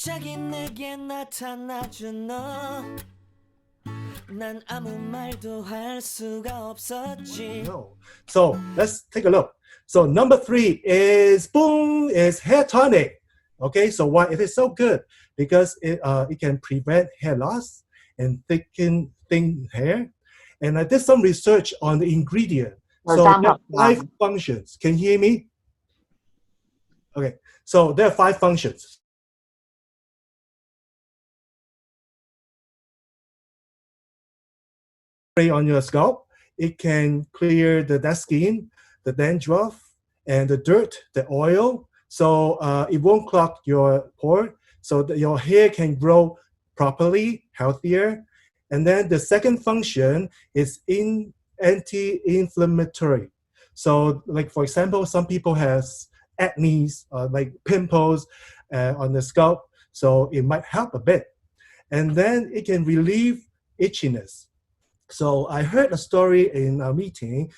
갑자기 내게 나타나준 너. 난 아무 말도 할 수가 없었지. No. So let's take a look. So number 3 is boom, is hair tonic. Okay, so why it is so good? Because it can prevent hair loss and thicken thin hair. And I did some research on the ingredient. So there are 5 functions. Can you hear me? Okay, so there are 5 functions. Spray on your scalp. It can clear the dead skin, the dandruff, and the dirt, the oil. So it won't clog your pore. So that your hair can grow properly, healthier. And then the second function is anti-inflammatory. So like for example, some people have acne, like pimples on the scalp. So it might help a bit. And then it can relieve itchiness. So I heard a story in a meeting.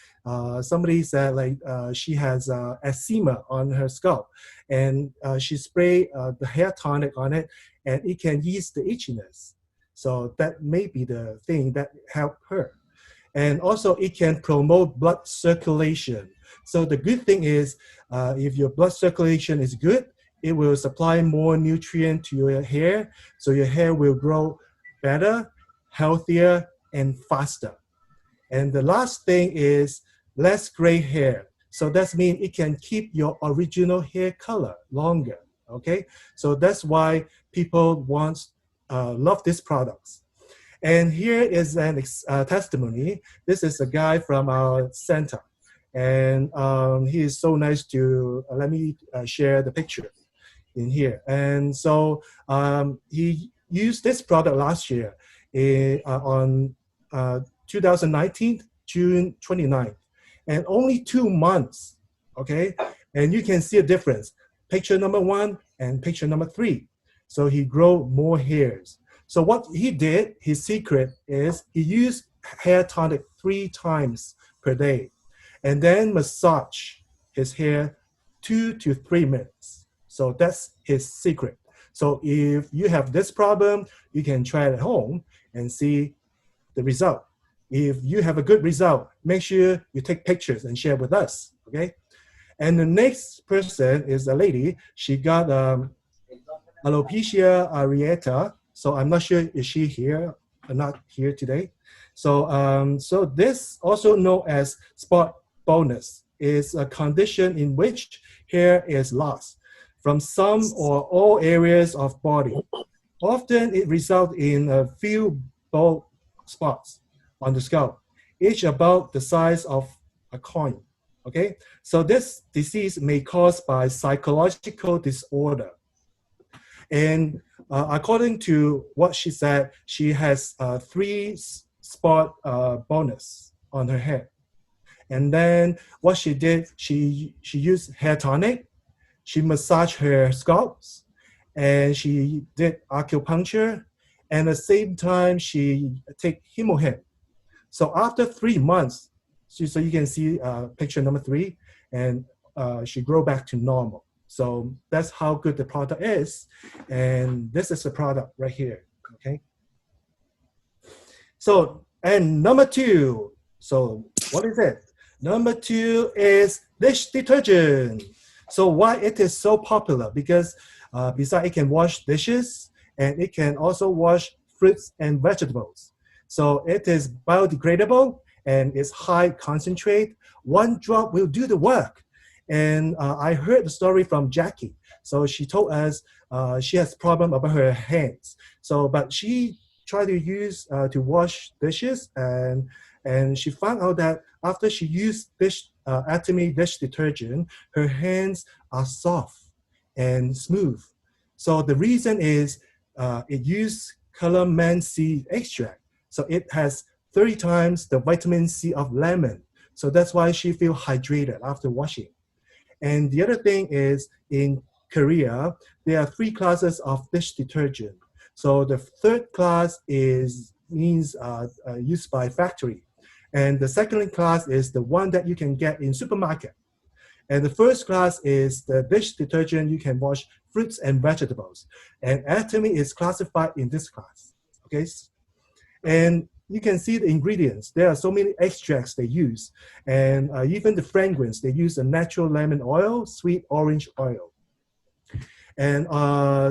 Somebody said like she has eczema on her scalp, and she sprayed the hair tonic on it, and it can ease the itchiness. So that may be the thing that helped her. And also it can promote blood circulation. So the good thing is if your blood circulation is good, it will supply more nutrient to your hair, so your hair will grow better, healthier, and faster. And the last thing is less gray hair. So that means it can keep your original hair color longer. Okay, so that's why people love these products. And here is an testimony. This is a guy from our center, and he is so nice to let me share the picture in here. And so he used this product last year on 2019, June 29th, and only 2 months, okay? And you can see a difference, picture number 1 and picture number 3. So he grew more hairs. So what he did, his secret is he used hair tonic 3 times per day, and then massage his hair 2 to 3 minutes. So that's his secret. So if you have this problem, you can try it at home and see the result. If you have a good result, make sure you take pictures and share with us, okay? And the next person is a lady. She got Alopecia Areata. So I'm not sure is she here or not here today. So, so this, also known as spot baldness, is a condition in which hair is lost from some or all areas of body. Often it results in a few bald spots on the scalp, each about the size of a coin. Okay, so this disease may caused by psychological disorder. And according to what she said, she has 3 spot baldness on her head. And then what she did, she used hair tonic, she massaged her scalps, and she did acupuncture, and at the same time she take hemohim. So after 3 months, so you can see picture number 3, and she grow back to normal. So that's how good the product is, and this is the product right here. Okay. So, and number 2. So what is it? Number 2 is dish detergent. So why it is so popular? Because besides it can wash dishes, and it can also wash fruits and vegetables. So it is biodegradable and it's high concentrate. 1 drop will do the work. And I heard the story from Jackie. So she told us she has problem about her hands. So, but she tried to use to wash dishes, and she found out that after she used this Atomy dish detergent, her hands are soft and smooth. So the reason is it used calamansi extract. So it has 30 times the vitamin C of lemon. So that's why she feels hydrated after washing. And the other thing is in Korea, there are 3 classes of dish detergent. So the 3rd class means used by factory. And the 2nd class is the one that you can get in supermarket. And the first class is the dish detergent. You can wash fruits and vegetables. And Atomy is classified in this class. Okay. And you can see the ingredients. There are so many extracts they use. And even the fragrance, they use a natural lemon oil, sweet orange oil. And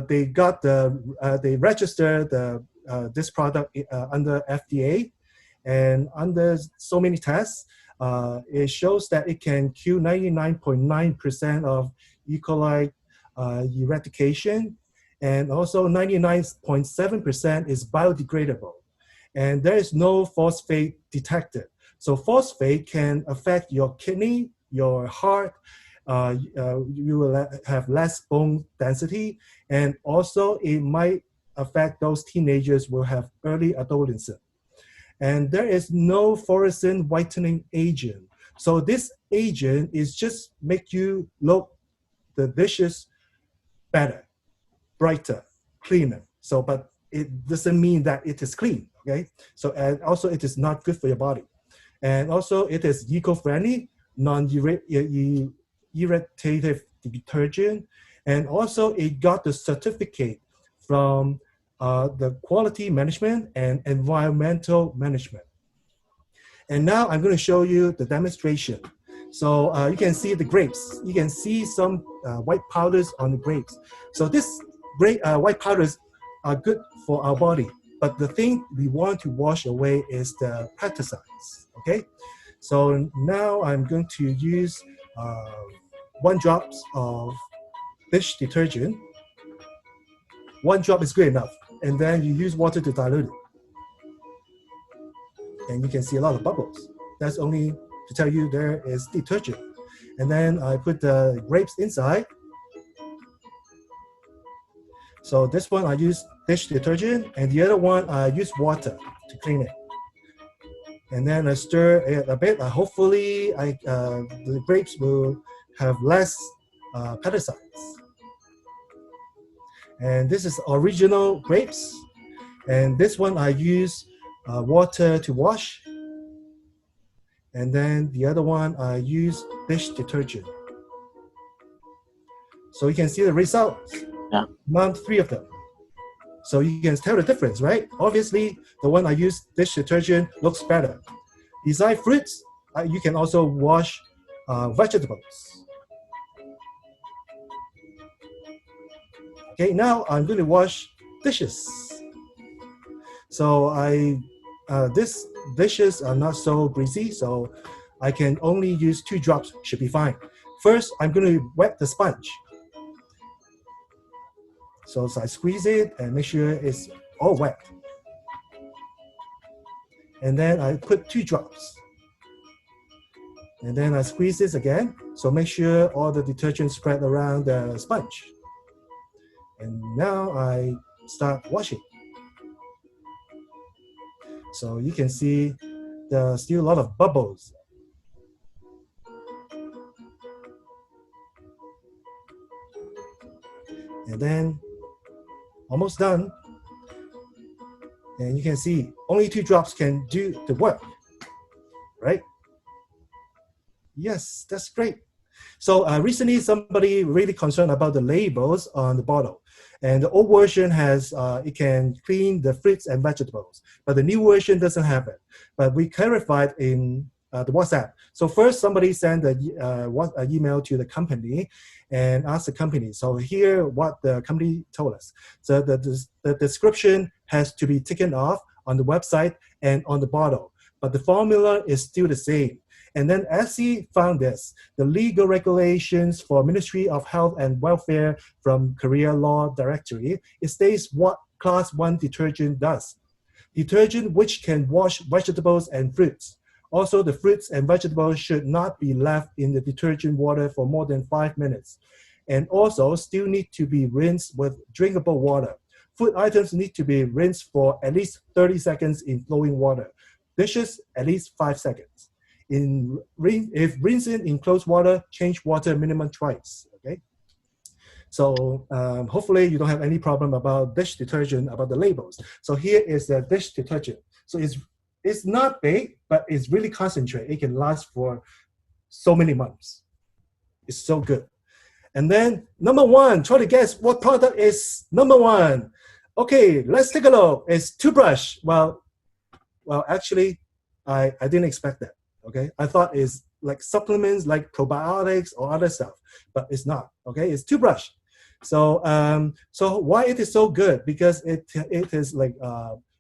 they registered this product under FDA. And under so many tests, it shows that it can kill 99.9% of E. coli eradication, and also 99.7% is biodegradable. And there is no phosphate detected. So phosphate can affect your kidney, your heart, you will have less bone density, and also it might affect those teenagers who will have early adolescence. And there is no fluorescent whitening agent. So this agent is just make you look the dishes better, brighter, cleaner. So, but it doesn't mean that it is clean, okay? So, and also it is not good for your body. And also it is eco-friendly, non-irritative detergent. And also it got the certificate from the quality management and environmental management. And now I'm going to show you the demonstration. So you can see the grapes. You can see some white powders on the grapes. So this white powders are good for our body. But the thing we want to wash away is the pesticides, okay? So now I'm going to use 1 drop of dish detergent. 1 drop is good enough. And then you use water to dilute it. And you can see a lot of bubbles. That's only to tell you there is detergent. And then I put the grapes inside. So this one I use dish detergent, and the other one I use water to clean it. And then I stir it a bit. Hopefully the grapes will have less pesticides. And this is original grapes. And this one I use water to wash. And then the other one I use dish detergent. So you can see the results. Yeah. Among 3 of them. So you can tell the difference, right? Obviously, the one I use dish detergent looks better. Besides fruits, you can also wash vegetables. Okay, now I'm going to wash dishes. So this dishes are not so greasy, so I can only use 2 drops, should be fine. First, I'm going to wet the sponge. So I squeeze it and make sure it's all wet. And then I put 2 drops. And then I squeeze this again. So make sure all the detergent spread around the sponge. And now I start washing. So you can see there's still a lot of bubbles. And then almost done. And you can see only 2 drops can do the work, right? Yes, that's great. So recently somebody really concerned about the labels on the bottle. And the old version has, it can clean the fruits and vegetables, but the new version doesn't have it. But we clarified in the WhatsApp. So first somebody sent an email to the company and asked the company. So here what the company told us. So the description has to be taken off on the website and on the bottle, but the formula is still the same. And then Essie found this, the legal regulations for Ministry of Health and Welfare from Korea Law Directory. It states what Class 1 detergent does. Detergent which can wash vegetables and fruits. Also, the fruits and vegetables should not be left in the detergent water for more than 5 minutes. And also still need to be rinsed with drinkable water. Food items need to be rinsed for at least 30 seconds in flowing water. Dishes, at least 5 seconds. If rinsing in closed water, change water minimum twice, okay? So hopefully you don't have any problem about dish detergent, about the labels. So here is the dish detergent. So it's not big, but it's really concentrated. It can last for so many months. It's so good. And then number one, try to guess what product is number one. Okay, let's take a look. It's toothbrush. Well, actually, I didn't expect that. Okay, I thought it's like supplements, like probiotics or other stuff, but it's not. Okay, it's toothbrush. So why it is so good? Because it is like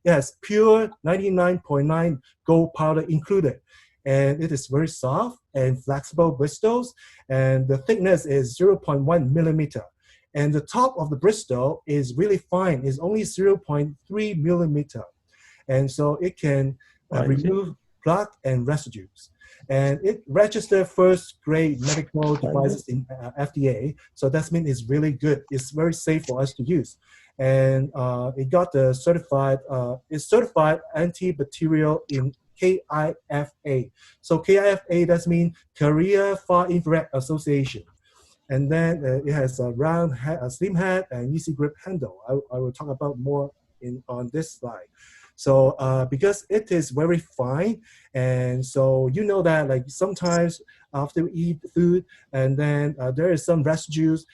yes, pure 99.9 gold powder included, and it is very soft and flexible bristles, and the thickness is 0.1 millimeter. And the top of the bristle is really fine. It's only 0.3 millimeter. And so it can remove plaque and residues. And it registered first grade medical devices in FDA. So that means it's really good. It's very safe for us to use. And it got the certified, it's certified antibacterial in KIFA. So KIFA, that means Korea Far Infrared Association. And then it has a round head, a slim head, and easy grip handle. I will talk about more on this slide. So because it is very fine, and so you know that like sometimes after we eat food, and then there is some residues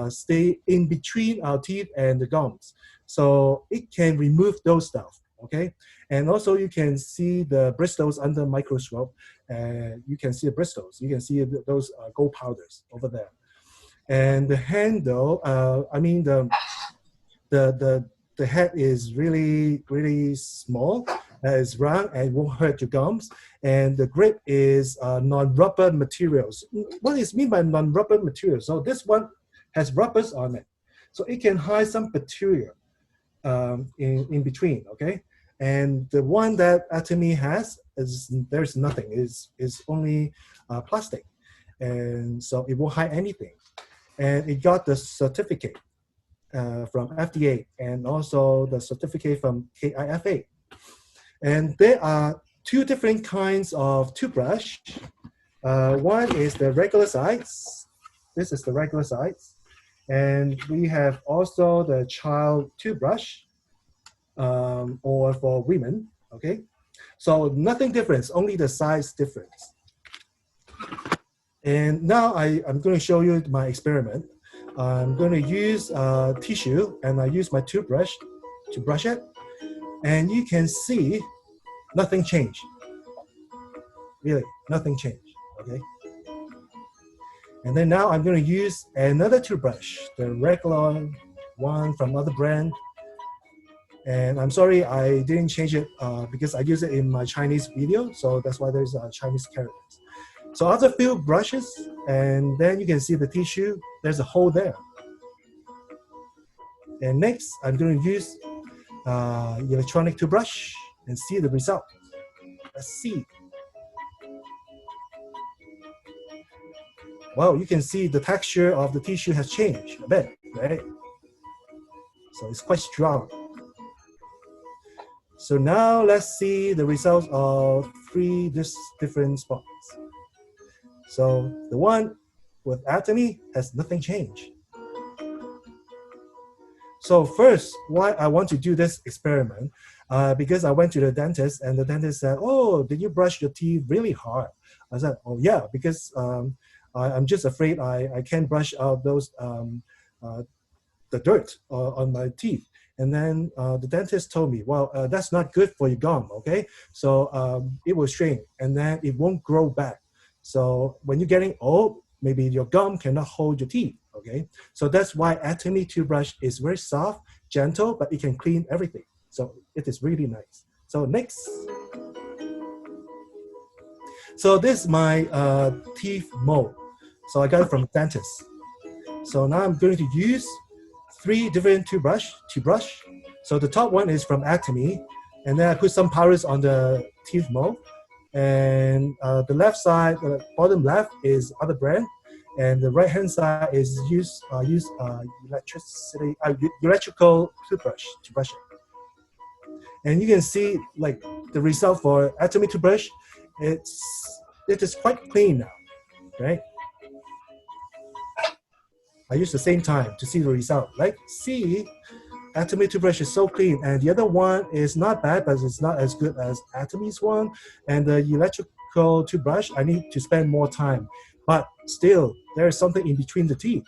stay in between our teeth and the gums. So it can remove those stuff, okay? And also you can see the bristles under microscope, and you can see the bristles. You can see those gold powders over there. And the handle, I mean the head is really small, it's round and won't hurt your gums. And the grip is non-rubber materials. What is mean by non-rubber materials? So this one has rubbers on it, so it can hide some bacteria in between. Okay, and the one that Atomy has is there's nothing. Is only plastic, and so it won't hide anything. And it got the certificate from FDA and also the certificate from KIFA. And there are two different kinds of toothbrush. One is the regular size. This is the regular size. And we have also the child toothbrush or for women, okay? So nothing difference, only the size difference. And now I'm going to show you my experiment. I'm going to use tissue, and I use my toothbrush to brush it. And you can see nothing changed. Really, nothing changed, okay? And then now I'm going to use another toothbrush, the regular one from other brand. And I'm sorry I didn't change it because I use it in my Chinese video, so that's why there's Chinese characters. So after a few brushes, and then you can see the tissue, there's a hole there. And next, I'm going to use electronic toothbrush and see the result. Let's see. Well, you can see the texture of the tissue has changed a bit, right? So it's quite strong. So now let's see the results of three different spots. So the one with Atomy has nothing changed. So first, why I want to do this experiment, because I went to the dentist and the dentist said, oh, did you brush your teeth really hard? I said, oh yeah, because I'm just afraid I can't brush out those, the dirt on my teeth. And then the dentist told me, well, that's not good for your gum, okay? So it will shrink and then it won't grow back. So when you're getting old, maybe your gum cannot hold your teeth, okay? So that's why Atomy toothbrush is very soft, gentle, but it can clean everything. So it is really nice. So next. So this is my teeth mold. So I got it from dentist. So now I'm going to use three different toothbrush. So the top one is from Atomy, and then I put some powders on the teeth mold. And the left side, bottom left is other brand, and the right hand side is electrical toothbrush to brush it. And you can see like the result for Atomy toothbrush. It is quite clean now, right? I use the same time to see the result. Like, see, Atomy toothbrush is so clean, and the other one is not bad, but it's not as good as Atomy's one. And the electrical toothbrush, I need to spend more time but still there is something in between the teeth.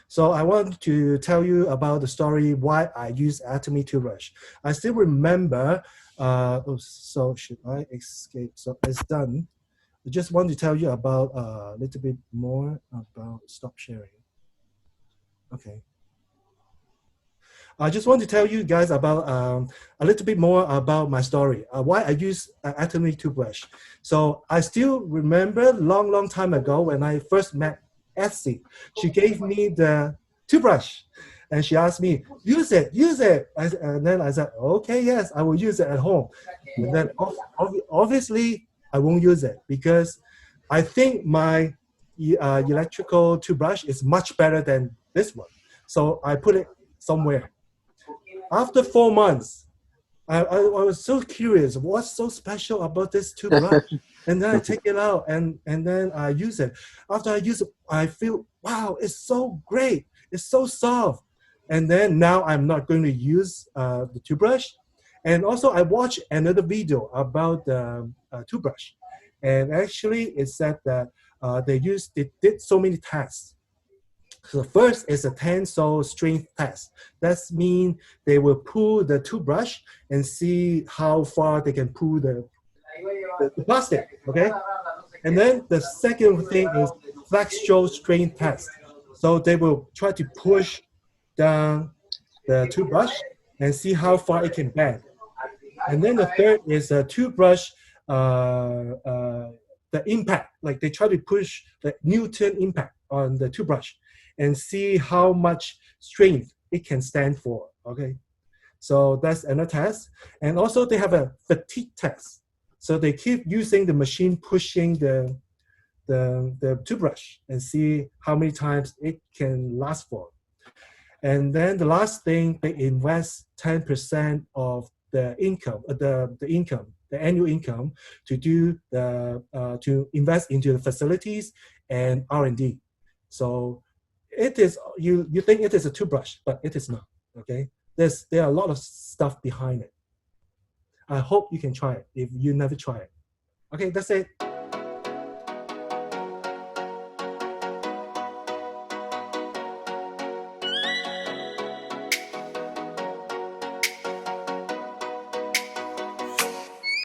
So I want to tell you about the story why I use Atomy toothbrush. I still remember, so should I escape? So it's done. I just want to tell you about a little bit more about, stop sharing. Okay. I just want to tell you guys about a little bit more about my story, why I use Atomy toothbrush. So I still remember long time ago when I first met Essie. She gave me the toothbrush and she asked me, use it. And then I said, okay, yes, I will use it at home. And then obviously I won't use it because I think my electrical toothbrush is much better than this one. So I put it somewhere. After 4 months, I was so curious, what's so special about this toothbrush? And then I take it out and then I use it. After I use it, I feel, wow, it's so great. It's so soft. And then now I'm not going to use the toothbrush. And also I watched another video about the toothbrush. And actually it said that they did so many tests. So first is a tensile strength test. That means they will pull the toothbrush and see how far they can pull the plastic, okay? And then the second thing is flexural strength test. So they will try to push down the toothbrush and see how far it can bend. And then the third is a toothbrush, the impact, like they try to push the Newton impact on the toothbrush and see how much strength it can stand for, okay? So that's another test. And also they have a fatigue test. So they keep using the machine pushing the toothbrush and see how many times it can last for. And then the last thing, they invest 10% of the income, the annual income, to do to invest into the facilities and R&D. So it is, you think it is a toothbrush, but it is not. Okay, there are a lot of stuff behind it. I hope you can try it if you never try it. Okay, that's it.